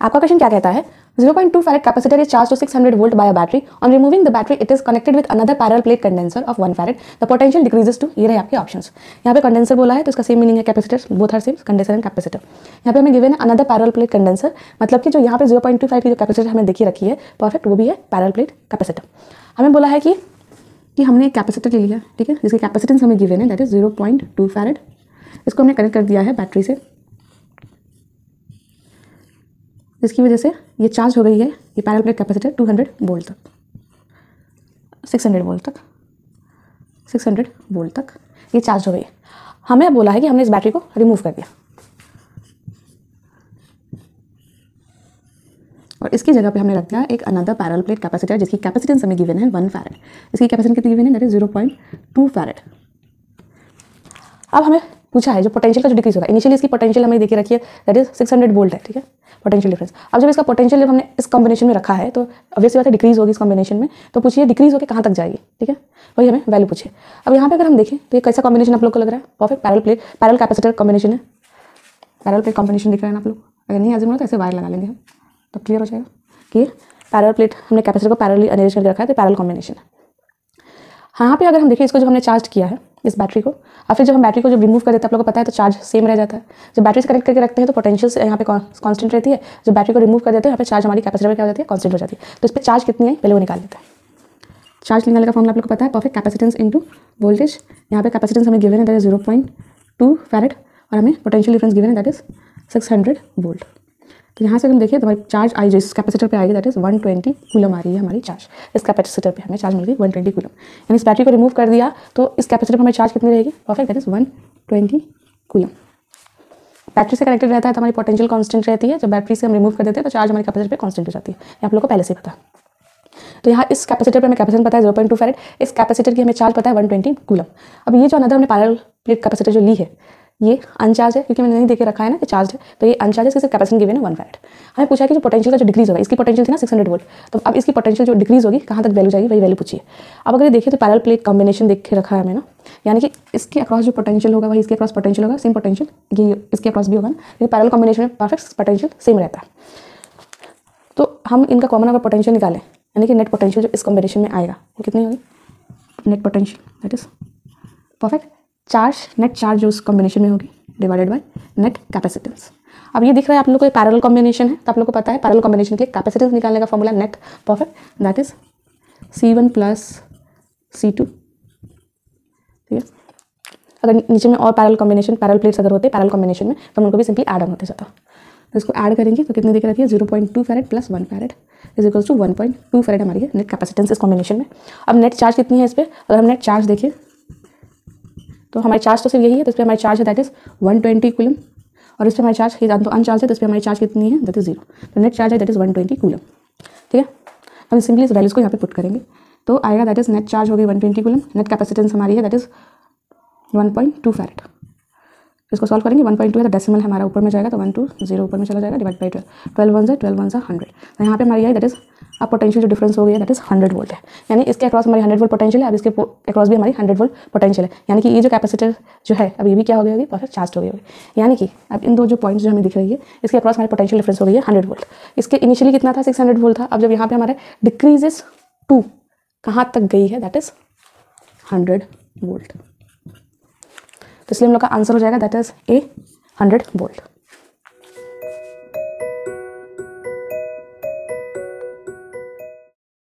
आपका क्वेश्चन क्या कहता है 0.2 farad capacitor is charged to 600 volt by a battery. On removing the battery, it is connected with another parallel plate condenser of 1 farad. The potential decreases to, ये रहे आपके options. यहाँ पे condenser बोला है तो इसका सेम मीनिंग है capacitor, both are same, condenser and capacitor. यहाँ पे हमें गिवन है अनदर पैरेलल प्लेट कंडेंसर, मतलब कि जो यहाँ पे 0.25 की जो कैपेसिटर हमें देखी रखी है परफेक्ट, वो भी है पैरेलल प्लेट कैपेसिटर। हमें बोला है कि हमने एक कैपेसिटर ले लिया, ठीक है, जिसकी कैपेसिटेंस हमें गिवन है दैट इज 0.2 farad। इसको हमने कनेक्ट कर दिया है बैटरी से, जिसकी वजह से ये चार्ज हो गई है ये पैरेलल प्लेट कैपेसिटर 200 वोल्ट तक, 600 वोल्ट तक, 600 वोल्ट तक ये चार्ज हो गई है। हमें बोला है कि हमने इस बैटरी को रिमूव कर दिया और इसकी जगह पे हमने रख दिया एक अनदर पैरेलल प्लेट कैपेसिटर जिसकी कैपेसिटेंस हमें गिवन है 1 farad। इसकी कैपेसिटेंस कितनी गिवन है दैट इज 0.2 farad। अब हमें पूछा है जो पोटेंशियल का जो डिक्रीज होगा, इनिशियली इसकी पोटेंशियल हमें देखी रखी है दैट इज 600 वोल्ट है, ठीक है, पोटेंशियल डिफरेंस। अब जब इसका पोटेंशियल जब हमने इस कॉम्बिनेशन में रखा है तो ऑब्वियसली बात है डिक्रीज होगी इस कॉम्बिनेशन में, तो पूछिए डिक्रीज होकर कहाँ तक जाएगी, ठीक है, वही हमें वैल्यू पूछिए। अब यहाँ पे अगर हम देखें तो ये कैसा कॉम्बिनेशन आप लोग को लग रहा है, परफेक्ट पैरेलल कैपेसिटर कॉम्बिनेशन है, पैरेलल प्लेट कॉम्बिनेशन दिख रहा है ना आप लोग। अगर नहीं आजम हो तो ऐसे वायर लगा लेंगे हम, तो क्लियर हो जाएगा कि पैरेलल प्लेट हमने कैपेसिटर को पैरेलली अरेंज करके रखा है, तो पैरेलल कॉम्बिनेशन है। यहाँ पे अगर हम देखें इसको जो हमने चार्ज किया है इस बैटरी को, और फिर जब हम बैटरी को जब रिमूव कर देते हैं आप लोगों को पता है तो चार्ज सेम रह जाता है। जब बैटरी से कनेक्ट करके रखते हैं तो पोटेंशियल यहाँ पे कांस्टेंट रहती है, जब बैटरी को रिमूव कर देते हैं यहाँ पे चार्ज हमारी कैपेसिटर में क्या हो जाती है, कांस्टेंट हो जाती है। तो इस पर चार्ज कितनी है पहले वो निकाल लेते हैं। चार्ज निकालने का फॉर्मूला आप लोग को पता है, परफेक्ट कैपेसिटेंस इनटू वोल्टेज। यहाँ पे कैपेसिटेंस हमें गिवन है दैट इज 0.2 farad और हमें पोटेंशियल डिफरेंस गिवन है दैट इज 600 वोल्ट। तो यहाँ से हम देखिए तो हमारी चार्ज आई जो इस कैपेसिटर पे आएगी दैट इज 120 कूलम आ रही है हमारी चार्ज। इस कैपेसिटर पे हमें चार्ज मिल गई 120 कूलम, यानी इस बैटरी को रिमूव कर दिया तो इस कैपेसिटर पर हमें चार्ज कितनी रहेगी, perfect that is 120 coulomb. Battery से कनेक्टेड रहता है तो हमारी पोटेंशियल कांस्टेंट रहती है, जब बैटरी से हम रिमूव कर देते हैं तो चार्ज हमारी कैपेसिटर पे कांस्टेंट हो जाती है, ये आप लोग को पहले से पता है। तो यहाँ इस कैपेसिटर पे हमें कैपेसिटेंस पता है 0.2 farad, इस कैपेसिटर की हमें चार्ज पता है 120 कूलम। अब ये जो अनदर हमने पैरेलल प्लेट कैपेसिटर जो ली है ये अनचार्ज है क्योंकि मैंने नहीं देके रखा है ना कि चार्ज है, तो ये अनचार्ज है, इसकी कैपेसिटी गिवन है 1 farad। हमें पूछा है कि जो पोटेंशियल का जो डिक्रीज होगा, इसकी पोटेंशियल थी ना 600 वोल्ट, तो अब इसकी पोटेंशियल जो डिक्रीज होगी कहाँ तक वैल्यू जाएगी वही वैल्यू पूछिए। अब अगर ये देखिए तो पैरेलल प्लेट कॉम्बिनेशन देख के रखा है हमें ना, यानी कि इसके अक्रॉस जो पोटेंशियल होगा वही इसके अक्रॉस पोटेंशियल होगा, सेम पोटेंशियल ये इसके अक्रॉस भी होगा ना, लेकिन पैरेलल कॉम्बिनेशन में परफेक्ट पोटेंशियल सेम रहता है। तो हम इनका कॉमन अगर पोटेंशियल निकालें यानी कि नेट पोटेंशियल जो इस कॉम्बिनेशन में आएगा वो कितनी होगी, net potential that is perfect charge, net charge जो उस कॉम्बिनेशन में होगी डिवाइडेड बाय नेट कैपेसिटेंस। अब ये दिख रहा है आप लोग को पैरेलल कॉम्बिनेशन है, तो आप लोग को पता है पैरेलल कॉम्बिनेशन के कैपेसिटेंस निकालने का formula net perfect that is C1 + C2, ठीक है। अगर नीचे में और पैरेलल कॉम्बिनेशन पैरेलल प्लेट्स अगर होते पैरेलल कॉम्बिनेशन में तो उनको भी सिंपली ऐड ऑन होते जाता, तो इसको ऐड करेंगे तो कितनी दिख रही है 0.2 farad + 1 farad is equals to 1.2 farad हमारी है नेट कैपेसिटेंस इस कॉम्बिनेशन में। अब नेट चार्ज कितनी है इस पर, अगर हम नेट चार्ज देखें तो हमारी चार्ज तो सिर्फ यही है, तो इस पर हमारी चार्ज है दैट इज 120 कूलम और इस पर हमारी चार्ज तो अनचार्ज है तो इस पर हमारी चार्ज कितनी है दैट इज 0, तो नेट चार्ज है दैट इज 120 कूलम, ठीक है। हम सिंपली इस वैल्यूज को यहाँ पे पुट करेंगे तो आएगा दैट इज नेट चार्ज हो गई 120 कूलम, नेट कैपेसिटेंस हमारी है दैट इज 1.2 farad। इसको सॉल्व करेंगे 1.2 है तो डेसिमल हमारा ऊपर में जाएगा तो 1 2 0 ऊपर में चला जाएगा डिवाइड बाई 12 1 = 100। तो यहाँ पे हमारी आई दैट इज अब पोटेंशियल जो डिफरेंस हो गया दैट इज 100 वोल्ट है, यानी इसके अक्रॉस हमारी 100 वोल्ट पोटेंशियल है, अब इसके अक्रॉस भी हमारी 100 वोल्ट पोटेंशियल है, यानी कि ये जो कैपेसिटर जो है अब ये भी क्या हो गई होगी परफेक्ट चार्ज हो गई होगी, यानी कि अब इन दो जो पॉइंट्स जो हमें दिख रही है इसके अक्रॉस हमारी पोटेंशियल डिफरेंस हो गई है 100 वोल्ट। इसके इनिशियली कितना था 600 वोल्ट था, अब जब यहाँ पे हमारे डिक्रीजेस टू कहाँ तक गई है दैट इज 100 वोल्ट, तो इसलिए हम लोग का आंसर हो जाएगा दैट इज A 100 वोल्ट।